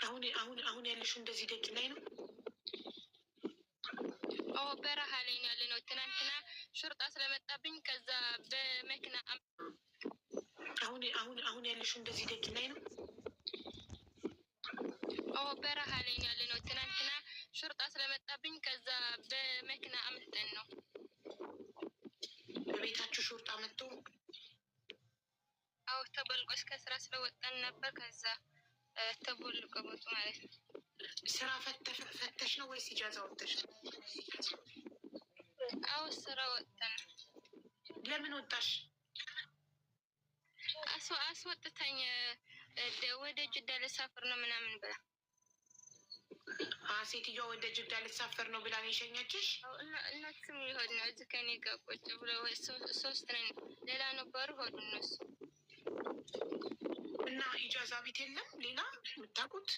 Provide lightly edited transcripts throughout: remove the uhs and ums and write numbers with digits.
አሁን ያለሽው እንደዚህ ደጅ ላይ ነው? በረሃ ላይ ነው ያለ ነው። ትናንትና ሹርጣ ስለመጣብኝ ከዛ በመኪና አሁን ያለሽው እንደዚህ ደጅ ላይ ነው? በረሃ ላይ ነው ያለ ነው። ትናንትና ሹርጣ ስለመጣብኝ ከዛ በመኪና አምልጠን ነው። በቤታችሁ ሹርጣ መጥቶ? ተበልቆ እስከ ስራ ስለወጣን ነበር። ከዛ ተቦልቆ ወጡ ማለት ነው። ስራ ፈተሽ ነው ወይስ ኢጃዛ ወጥተሽ? ስራ ወጣን። ለምን ወጣሽ? አስወጥታኝ ወደ ጅዳ ልሳፍር ነው ምናምን ብላ። ሴትዮዋ ወደ ጅዳ ልሳፈር ነው ብላ ነው የሸኘችሽ? እነሱም ይሆን ነው እዚህ ከኔ ጋር ቁጭ ብሎ ሶስት ነን፣ ሌላ ነበሩ ሆዱ እነሱ እና ኢጃዛ ቤት የለም ሌላ የምታውቁት?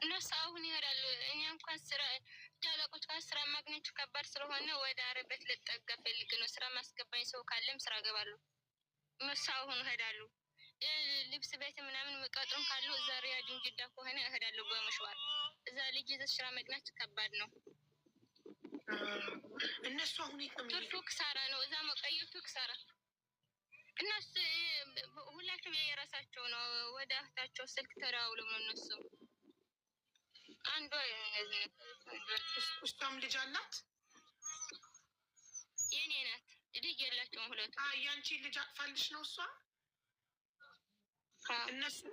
እነሱ አሁን ይሄዳሉ። እኔ እንኳን ስራ ታላቆች ጋር ስራ ማግኘቱ ከባድ ስለሆነ ወደ አረበት ልጠጋ ፈልግ ነው። ስራ ማስገባኝ ሰው ካለም ስራ ገባሉ። እነሱ አሁን ይሄዳሉ። ልብስ ቤት ምናምን መቀጥሩም ካሉ እዛ ሪያድን ጅዳ ከሆነ እሄዳለሁ በመሽዋር። እዛ ልጅ ይዘሽ ስራ መግናት ከባድ ነው። እነሱ አሁን ትርፉ ክሳራ ነው። እዛ መቀየቱ ክሳራ። እነሱ ሁላቸውም የራሳቸው ነው። ወደ እህታቸው ስልክ ተደዋውለው ነው እነሱ። አንዷ እሷም ልጅ አላት? የኔ ናት። ልጅ የላቸውም ሁለቱ። ያንቺ ልጅ አቅፋልሽ ነው እሷ?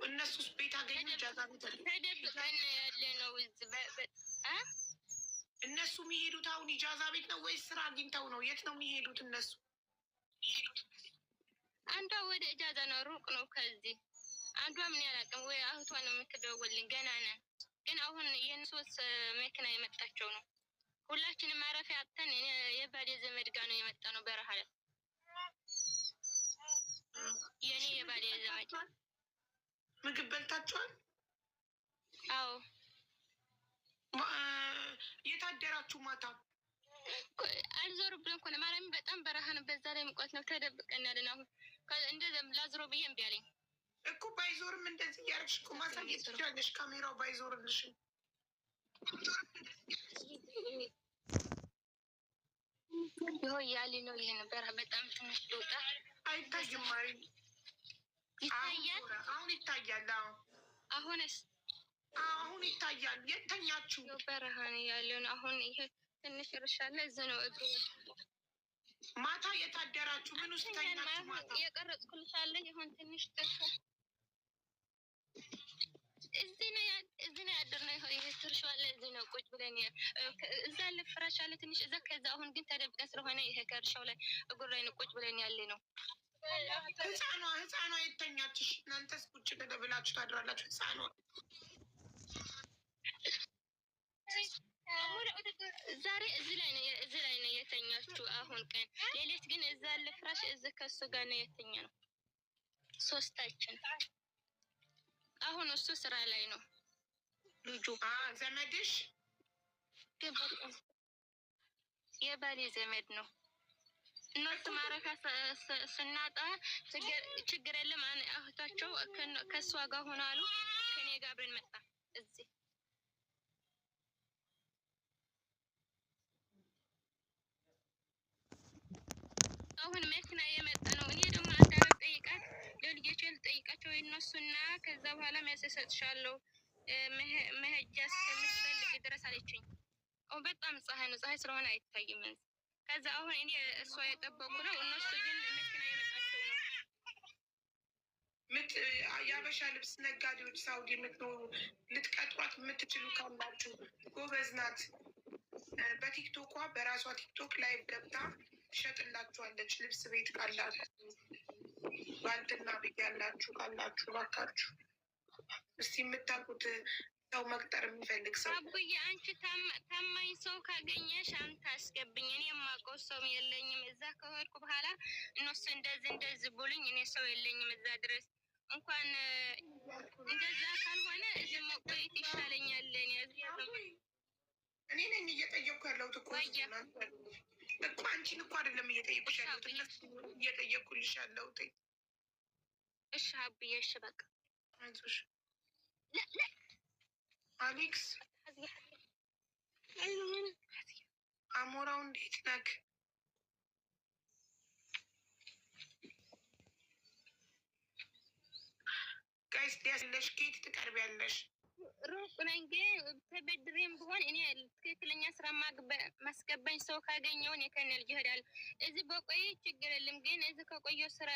እነሱስ ቤት አገኙ? ኢጃዛ ቤት ተደብቀን ያለ ነው። እነሱ የሚሄዱት አሁን ኢጃዛ ቤት ነው ወይስ ስራ አግኝተው ነው? የት ነው የሚሄዱት እነሱ? አንዷ ወደ ኢጃዛ ነው፣ ሩቅ ነው ከዚህ። አንዷ ምን ያላቅም ወይ አህቷ ነው የምትደውልኝ። ገና ነን ግን አሁን የእነሱስ መኪና የመጣቸው ነው። ሁላችንም ማረፊያ አጥተን የባሌ ዘመድ ጋር ነው የመጣ ነው። በረሃ ላይ የኔ የባሌ ዘመድ። ምግብ በልታችኋል? አዎ። የታደራችሁ ማታ? አልዞር ብለን እኮ ነው ማርያም። በጣም በረሃ ነው። በዛ ላይ ሙቀት ነው። ተደብቀን ያለን አሁን እንደዚያ ላዝሮ ብዬ እምቢ አለኝ እኮ። ባይዞርም እንደዚህ እያደረግሽ እኮ ማሳየት ትችላለሽ። ካሜራው ባይዞርልሽም ይኸው ያለ ነው። ይሄ ነበር በጣም ትንሽ ልውጣ። አይታይም ማሪ? ይታያል። አሁን ይታያል። አሁንስ? አሁን ይታያል። የተኛችሁ በረሃ ነው ያለን አሁን። ይሄ ትንሽ እርሻለ እዚህ ነው እግሩ። ማታ የታደራችሁ ምን ውስጥ ተኛችሁ? ማታ የቀረጽኩልሽ አለ። ይሁን ትንሽ ጥፎ እዚህ ነው ያደርነው። ይሄ ትርሻ አለ። እዚህ ነው ቁጭ ብለን እዛ ለፍራሽ አለ ትንሽ እዛ። ከዛ አሁን ግን ተደብቀን ስለሆነ ይሄ ከእርሻው ላይ እግሩ ላይ ነው ቁጭ ብለን ያለ ነው። ህፃኗ የተኛችሽ? እናንተስ ቁጭ ብላችሁ ታድራላችሁ? ህፃኗ ዛሬ እዚህ ላይ ነው የተኛችሁ። አሁን ቀን ሌሊት ግን እዛ ለፍራሽ እዚህ ከሱ ጋር ነው የተኛ ነው ሶስታችን። አሁን እሱ ስራ ላይ ነው ልጁ። ዘመድሽ? የባሌ ዘመድ ነው። እነሱ ማረፊያ ስናጣ ችግር የለም እህታቸው ከእሷ ጋር ሆናሉ። ከኔ ጋር አብረን መጣ እዚህ። አሁን መኪና የመጣ ነው። እኔ ደግሞ አንዳንድ ጠይቃት ለልጆቼ ልጠይቃቸው የነሱና ከዛ በኋላ ያሰሰጥሻለሁ መሄጃ እስከምትፈልግ ድረስ አለችኝ። በጣም ፀሐይ ነው። ፀሐይ ስለሆነ አይታይም። ከዛ አሁን እኔ እሷ የጠበቁ ነው። እነሱ ግን መኪና የመጣቸው ነው። የአበሻ ልብስ ነጋዴዎች ሳውዲ የምትኖሩ ልትቀጥሯት የምትችሉ ካላችሁ ጎበዝ ናት። በቲክቶኳ በራሷ ቲክቶክ ላይቭ ገብታ ትሸጥላችኋለች። ልብስ ቤት ካላችሁ ባልትና ቤት ያላችሁ ካላችሁ ባካችሁ እስቲ የምታውቁት ሰው መቅጠር የሚፈልግ ሰው። አቡዬ አንቺ ታማኝ ሰው ካገኘሽ አንተ አስገብኝ። እኔ የማውቀው ሰው የለኝም። እዛ ከሄድኩ በኋላ እነሱ እንደዚህ ብሉኝ። እኔ ሰው የለኝም እዛ ድረስ። እንኳን እንደዛ ካልሆነ እዚህ መቆየት ይሻለኛል። እኔ ነኝ እየጠየቅኩ ያለሁት እኮ አንቺን እኮ አይደለም እየጠየቁሽ ያለሁት፣ እነሱ እየጠየቁልሽ ያለሁት። እሺ አቡዬ፣ እሺ በቃ አይዞሽ። لا لا አሌክስ አሞራው እንዴት ነክ? ጋይስ ሊያስለሽ ኬት ትቀርቢያለሽ? ሩቅ ነኝ ግን ተበድሬም ቢሆን እኔ ትክክለኛ ስራ ማስገባኝ ሰው ካገኘው እኔ ከነ ልጅ እሄዳለሁ። እዚህ በቆይ ችግር የለም፣ ግን እዚህ ከቆየው ስራ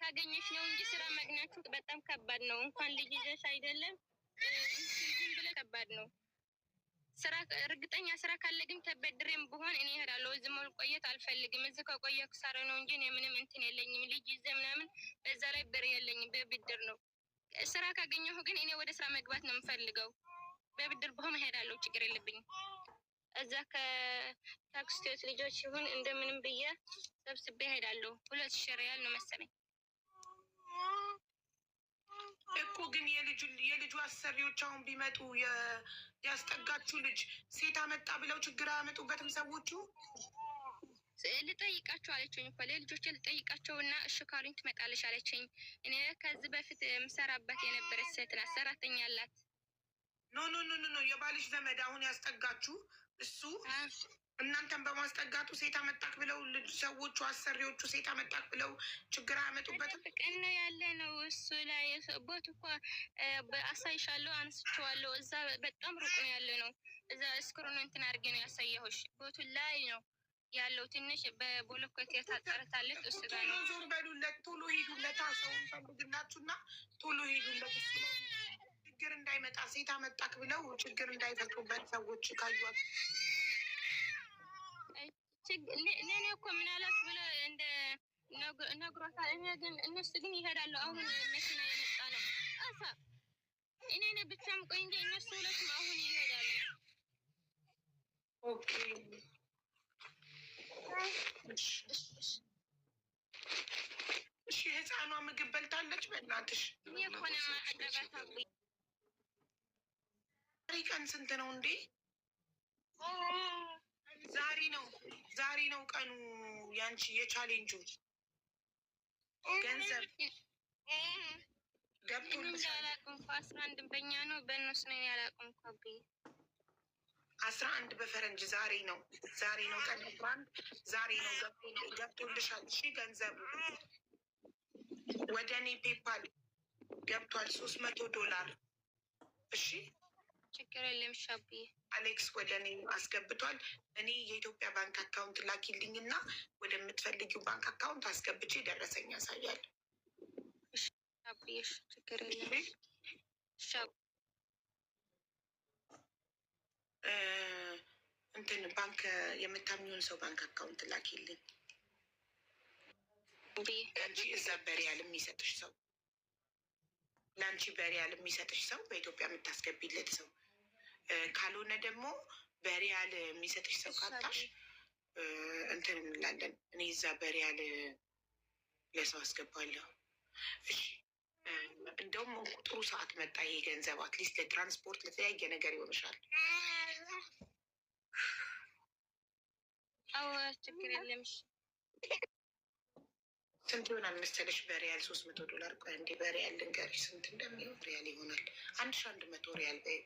ካገኘሽ ነው እንጂ ስራ ማግኘቱ በጣም ከባድ ነው። እንኳን ልጅ ይዘሽ አይደለም ዝም ብለሽ ከባድ ነው። ስራ እርግጠኛ ስራ ካለ ግን ተበድሬም ቢሆን እኔ እሄዳለሁ። እዚህ መቆየት አልፈልግም። እዚህ ከቆየሁ ክሳራ ነው እንጂ እኔ ምንም እንትን የለኝም። ልጅ ይዘ ምናምን በዛ ላይ ብር የለኝም፣ በብድር ነው። ስራ ካገኘሁ ግን እኔ ወደ ስራ መግባት ነው የምፈልገው። በብድር በሆነ እሄዳለሁ፣ ችግር የለብኝም። እዛ ከታክሲዎች ልጆች ይሁን እንደምንም ብዬ ሰብስቤ እሄዳለሁ። 2000 ሪያል ነው መሰለኝ እኮ። ግን የልጁ አሰሪዎች አሁን ቢመጡ ያስጠጋችሁ ልጅ ሴት አመጣ ብለው ችግር አያመጡበትም ሰዎቹ? ልጠይቃቸው አለችኝ እኮ ለልጆች ልጠይቃቸው እና እሺ ካሉኝ ትመጣለች አለችኝ። እኔ ከዚህ በፊት የምሰራበት የነበረች ሴት ናት፣ ሰራተኛ አላት። ኖ የባልሽ ዘመድ አሁን ያስጠጋችሁ እሱ እናንተን በማስጠጋቱ ሴት አመጣክ ብለው ሰዎቹ አሰሪዎቹ ሴት አመጣክ ብለው ችግር አያመጡበትም? ቀን ያለ ነው እሱ ላይ ቦት እኮ አሳይሻለሁ፣ አንስቼዋለሁ። እዛ በጣም ሩቅ ነው ያለ ነው። እዛ እስክሩን እንትን አድርጌ ነው ያሳየሁሽ። ቦቱ ላይ ነው ያለው። ትንሽ በቦለኮት የታጠረታለት እሱ ጋር ነው። ዞር በሉለት፣ ቶሎ ሄዱለት። ሰውን ፈልግላችሁና ቶሎ ሄዱለት። እሱ ችግር እንዳይመጣ ሴት አመጣክ ብለው ችግር እንዳይፈጥሩበት ሰዎች ካዩት ለእኔ እኮ ምናላት ብለ እንደ ነግሯታል። እኔ ግን እነሱ ግን ይሄዳሉ። አሁን መኪና የመጣ ነው አሳ እኔ ብቻም ቆይ እንጂ እነሱ ሁለቱም አሁን ይሄዳሉ። ኦኬ እሺ። ህፃኗ ምግብ በልታለች? በእናትሽ እኔ እኮ ነው የማጠጋት። ዛሬ ቀን ስንት ነው እንዴ? ዛሬ ነው ቀኑ ያንቺ የቻሌንጁ ገንዘብ ገብቶልሻል? ያላቅም እኮ 11 በኛ ነው በእነሱ ነው ያላቅም እኮ ብዬ 11 በፈረንጅ ዛሬ ነው ቀን 11 ዛሬ ነው ገብቶልሻል። እሺ ገንዘቡ ወደ እኔ ፔፓል ገብቷል $300። እሺ ችግር የለም ሻብዬ። አሌክስ ወደ እኔ አስገብቷል። እኔ የኢትዮጵያ ባንክ አካውንት ላኪልኝ እና ወደምትፈልጊው ባንክ አካውንት አስገብቼ ደረሰኝ ያሳያል። ሻብዬ ችግር የለም ሻብ እንትን ባንክ የምታምኚውን ሰው ባንክ አካውንት ላኪልኝ። ለአንቺ እዛ በሪያል የሚሰጥሽ ሰው በኢትዮጵያ የምታስገቢለት ሰው ካልሆነ ደግሞ በሪያል የሚሰጥሽ ሰው ካጣሽ እንትን እንላለን። እኔ እዛ በሪያል ለሰው አስገባለሁ። እሺ እንደውም ጥሩ ሰዓት መጣ። ይሄ ገንዘብ አትሊስት ለትራንስፖርት ለተለያየ ነገር ይሆንሻል። አዎ ችግር የለም። ስንት ይሆናል መሰለሽ በሪያል? $300። ቆይ እንዴ በሪያል ልንገርሽ ስንት እንደሚሆን። ሪያል ይሆናል 1100 ሪያል በይ።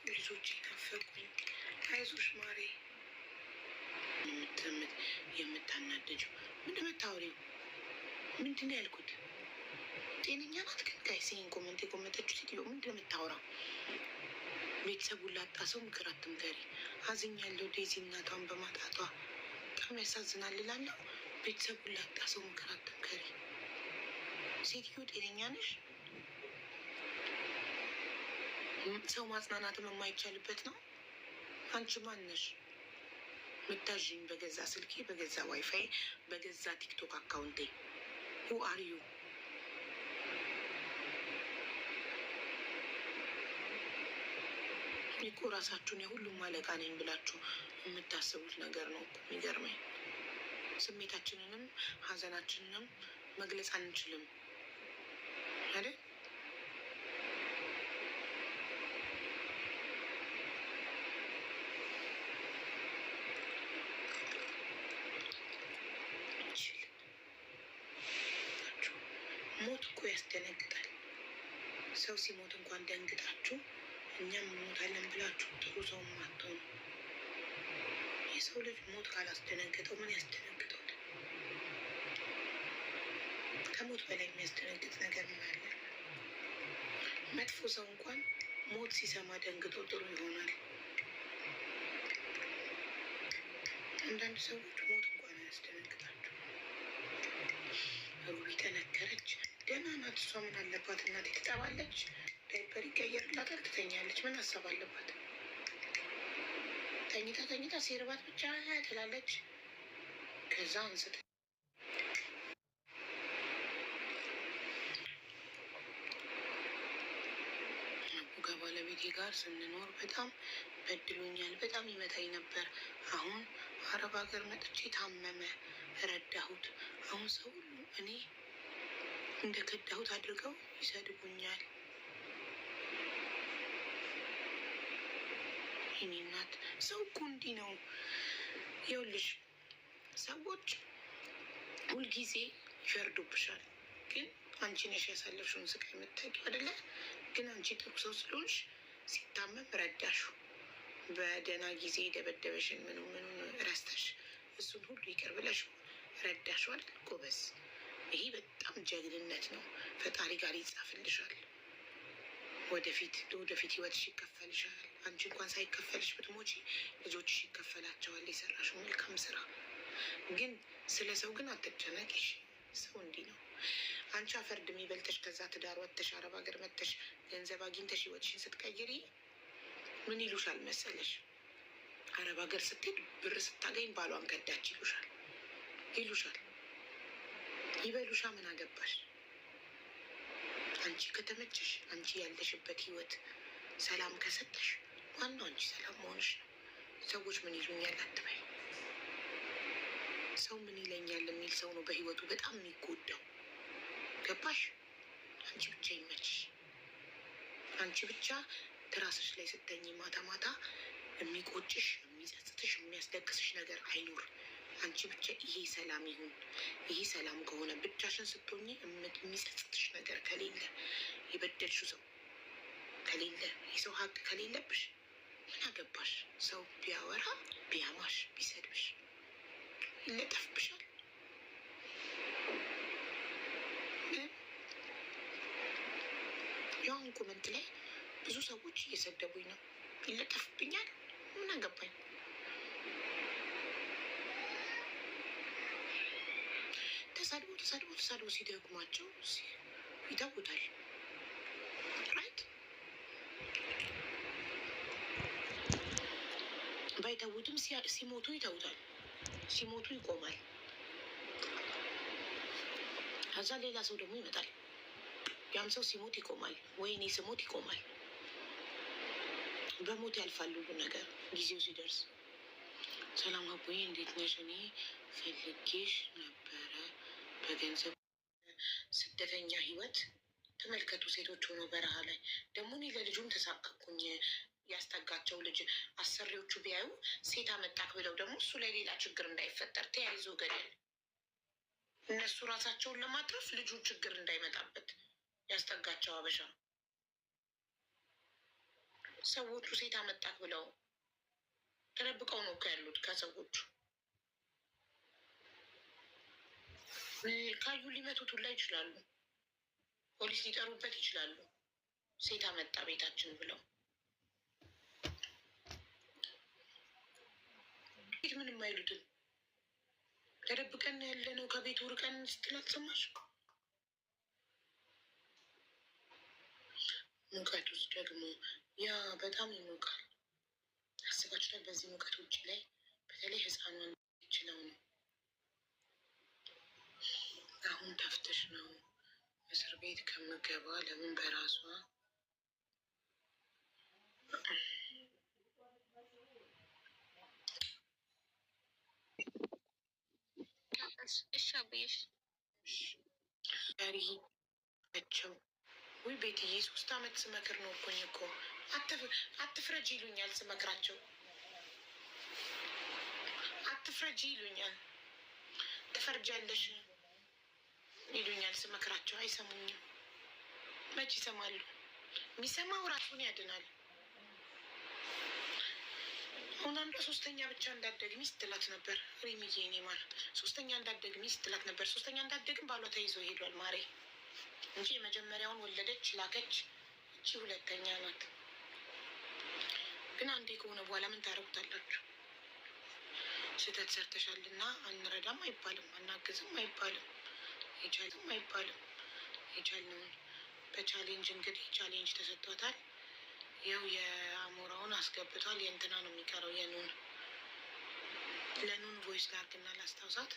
ልጆች ናፈቁኝ። አይዞሽ ማሬ። የምታናደጅው ምንድን የምታወሪው? ምንድን ነው ያልኩት? ጤነኛ ናት ግን ጋይስ? ይሄን ኮመንት የኮመንተችው ሴትዮ ምንድን ነው የምታወራው? ቤተሰቡን ላጣ ሰው ምክር አትምከሪ። አዝኛለሁ ዴዚ እናቷን በማጣቷ በጣም ያሳዝናል እላለሁ። ቤተሰቡን ላጣ ሰው ምክር አትምከሪ። ሴትዮ ጤነኛ ነሽ? ሰው ማጽናናትም የማይቻልበት ነው። አንቺ ማን ነሽ? ምታዥኝ በገዛ ስልኬ፣ በገዛ ዋይፋይ፣ በገዛ ቲክቶክ አካውንቴ። ሁ አር ዩ? እኮ ራሳችሁን የሁሉም አለቃ ነኝ ብላችሁ የምታስቡት ነገር ነው እኮ የሚገርመኝ። ስሜታችንንም ሀዘናችንንም መግለጽ አንችልም። አይደል? ሞት እኮ ያስደነግጣል። ሰው ሲሞት እንኳን ደንግጣችሁ እኛም እንሞታለን ብላችሁ ጥሩ ሰው ማትሆኑ። የሰው ልጅ ሞት ካላስደነገጠው ምን ያስደነግጠዋል? ከሞት በላይ የሚያስደነግጥ ነገር ምን አለ? መጥፎ ሰው እንኳን ሞት ሲሰማ ደንግጦ ጥሩ ይሆናል። አንዳንድ ሰዎች ሞት እንኳን አያስደነግጣቸው። ሩቢ ጠነከረች፣ ደህና ናት። እሷ ምን አለባት? እናቴ ትጠባለች፣ ዳይፐር ይቀየርላታል፣ ትተኛለች። ምን ሀሳብ አለባት? ተኝታ ተኝታ ሲርባት ብቻ ትላለች። ከዛ አንስተ ከባለቤቴ ጋር ስንኖር በጣም በድሎኛል። በጣም ይመታኝ ነበር። አሁን አረብ ሀገር መጥቼ ታመመ፣ ረዳሁት። አሁን ሰው ሁሉ እኔ እንደ ከዳሁት አድርገው ይሰድቡኛል። የኔ እናት ሰው እኮ እንዲህ ነው። ይኸውልሽ ሰዎች ሁልጊዜ ይፈርዱብሻል፣ ግን አንቺ ነሽ ያሳለፍሽውን ስቃይ የምታውቂው አይደለ? ግን አንቺ ጥሩ ሰው ስለሆንሽ ሲታመም ረዳሹ። በደህና ጊዜ ደበደበሽን ምኑን ረስተሽ እሱን ሁሉ ይቅር ብለሽ ረዳሹ አይደል? ጎበዝ። ይሄ በጣም ጀግንነት ነው። ፈጣሪ ጋር ይጻፍልሻል። ወደፊት ህይወትሽ ይከፈልሻል። አንቺ እንኳን ሳይከፈልሽ ብትሞቺ ልጆችሽ ይከፈላቸዋል የሰራሽው መልካም ስራ። ግን ስለ ሰው ግን አትጨነቂሽ። ሰው እንዲህ ነው። አንቺ አፈርድ የሚበልጥሽ ከዛ ትዳር ወጥተሽ አረብ ሀገር መጥተሽ ገንዘብ አግኝተሽ ህይወትሽን ስትቀይሪ ምን ይሉሻል መሰለሽ? አረብ ሀገር ስትሄድ ብር ስታገኝ ባሏን ከዳች ይሉሻል። ይበሉሻ። ምን አገባሽ? አንቺ ከተመቸሽ፣ አንቺ ያለሽበት ህይወት ሰላም ከሰጠሽ፣ ዋናው አንቺ ሰላም መሆንሽ ነው። ሰዎች ምን ይሉኛል አትበይ። ሰው ምን ይለኛል የሚል ሰው ነው በህይወቱ በጣም የሚጎዳው። ገባሽ? አንቺ ብቻ ይመችሽ። አንቺ ብቻ ትራስሽ ላይ ስተኝ ማታ ማታ የሚቆጭሽ፣ የሚጸጽትሽ፣ የሚያስለቅስሽ ነገር አይኖር። አንቺ ብቻ ይሄ ሰላም ይሁን። ይሄ ሰላም ከሆነ ብቻሽን ስትሆኚ የሚጸጽትሽ ነገር ከሌለ፣ የበደልሽው ሰው ከሌለ፣ የሰው ሀቅ ከሌለብሽ ምን አገባሽ? ሰው ቢያወራ ቢያማሽ ቢሰድብሽ ይለጠፍብሻል። ያውን ኮመንት ላይ ብዙ ሰዎች እየሰደቡኝ ነው። ይለጠፍብኛል። ምን አገባኝ? ተሳድቦ ሲደግሟቸው ይተውታል። ራይት ባይተውትም ሲሞቱ ይተውታል። ሲሞቱ ይቆማል። ከዛ ሌላ ሰው ደግሞ ይመጣል። ያም ሰው ሲሞት ይቆማል፣ ወይ እኔ ስሞት ይቆማል። በሞት ያልፋል ሁሉ ነገር ጊዜው ሲደርስ። ሰላም አቦዬ እንዴት ነሽ? እኔ ፈልጌሽ ነበረ በገንዘብ ስደተኛ ህይወት። ተመልከቱ ሴቶች ሆነው በረሃ ላይ ደግሞ እኔ ለልጁም ተሳቀቅኩኝ። ያስጠጋቸው ልጅ አሰሪዎቹ ቢያዩ ሴት አመጣክ ብለው ደግሞ እሱ ላይ ሌላ ችግር እንዳይፈጠር ተያይዞ ገደል። እነሱ ራሳቸውን ለማትረፍ ልጁ ችግር እንዳይመጣበት ያስጠጋቸው አበሻ። ሰዎቹ ሴት አመጣክ ብለው ተደብቀው ነው እኮ ያሉት ከሰዎቹ። ካዩ ሊመቱት ሁላ ይችላሉ። ፖሊስ ሊጠሩበት ይችላሉ። ሴት አመጣ ቤታችን ብለው ፊት ምንም አይሉትም። ተደብቀን ያለ ነው ከቤቱ ርቀን ስትል አልሰማሽ? ሙቀት ውስጥ ደግሞ ያ በጣም ይሞቃል። አስባችኋል? በዚህ ሙቀት ውጭ ላይ በተለይ ህፃኗን ይችለው ነው። አሁን ተፍተሽ ነው እስር ቤት ከምገባ ለምን በራሷ እሺ አብዬሽ ሪ ቸው ውይ ቤትዬ 3 አመት ስመክር ነው እኮኝ እኮ አትፍረጅ ይሉኛል ስመክራቸው። አትፍረጅ ይሉኛል፣ ትፈርጃለሽ ይሉኛል ስመክራቸው። አይሰሙኝም። መች ይሰማሉ? የሚሰማው ራሱን ያድናል። አሁን አንዷ 3ኛ ብቻ እንዳትደግሚ ስትላት ነበር። ሪሚዬ እኔ ማር 3ኛ እንዳትደግሚ ስትላት ነበር። 3ኛ እንዳትደግም ባሏ ተይዞ ሄዷል ማሬ እንጂ የመጀመሪያውን ወለደች ላከች። እቺ 2ኛ ናት። ግን አንዴ ከሆነ በኋላ ምን ታረጉታላችሁ? ስህተት ሰርተሻልና አንረዳም አይባልም፣ አናግዝም አይባልም፣ የቻልም አይባልም። የቻልነውን በቻሌንጅ እንግዲህ ቻሌንጅ ተሰጥቷታል። ያው የአሞራውን አስገብቷል። የእንትና ነው የሚቀረው የኑን ለኑን ቮይስ ላርግና ላስታውሳት።